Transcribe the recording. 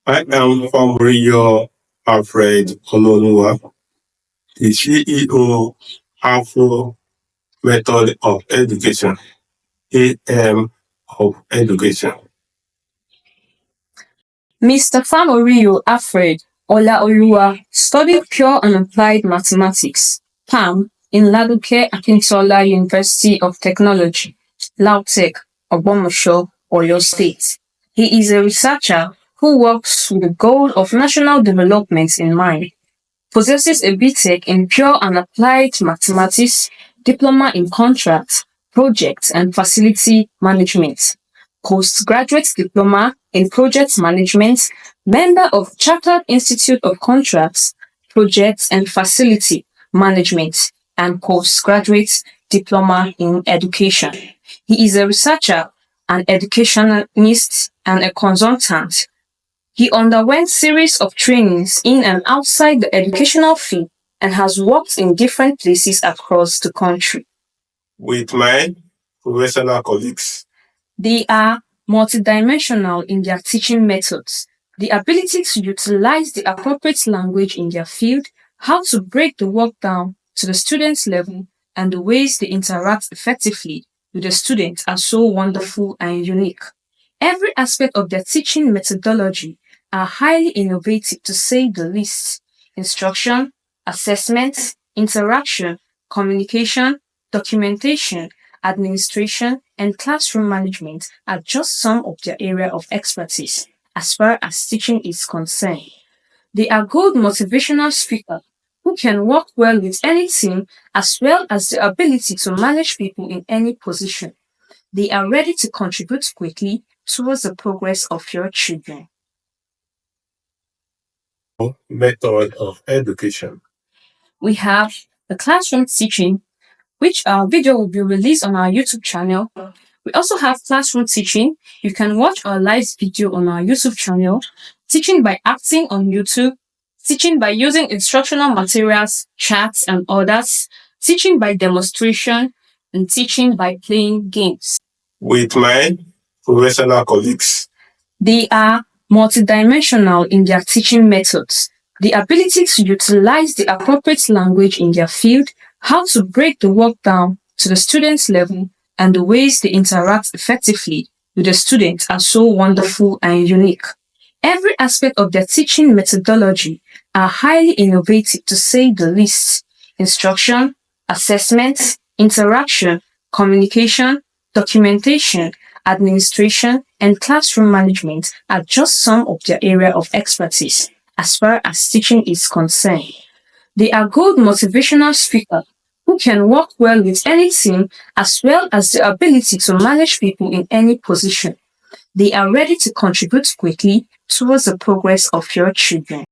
I am from Rio Alfred Ololuwa, the CEO Alfrol Method of Education, AM of Education. Mr. Famoriyo Alfred Olaoluwa studied Pure and Applied Mathematics (PAM) in Laduke Akintola University of Technology, LAUTECH, Ogbomoso, Oyo State. He is a researcher who works with the goal of national development in mind. Possesses a BTech in Pure and Applied Mathematics, Diploma in Contract, Project and Facility Management, Postgraduate Diploma in Project Management, member of Chartered Institute of Contracts, Projects and Facility Management, and Postgraduate Diploma in Education. He is a researcher, an educationist, and a consultant. He underwent series of trainings in and outside the educational field and has worked in different places across the country. With my professional colleagues, They are multidimensional in their teaching methods, the ability to utilize the appropriate language in their field, how to break the work down to the student's level, and the ways they interact effectively with the students are so wonderful and unique. Every aspect of their teaching methodology are highly innovative to say the least. Instruction, assessment, interaction, communication, documentation, administration, and classroom management are just some of their area of expertise as far as teaching is concerned. They are good motivational speakers who can work well with any team as well as the ability to manage people in any position. They are ready to contribute quickly towards the progress of your children. method of education. We have the classroom teaching, which our video will be released on our YouTube channel. We also have classroom teaching. You can watch our live video on our YouTube channel, teaching by acting on YouTube, teaching by using instructional materials, charts, and others, teaching by demonstration, and teaching by playing games. With my professional colleagues, They are multidimensional in their teaching methods, the ability to utilize the appropriate language in their field, how to break the work down to the student's level, and the ways they interact effectively with the students are so wonderful and unique. Every aspect of their teaching methodology are highly innovative to say the least. Instruction, assessment, interaction, communication, documentation, administration, and classroom management are just some of their area of expertise as far as teaching is concerned. They are good motivational speakers who can work well with any team as well as the ability to manage people in any position. They are ready to contribute quickly towards the progress of your children.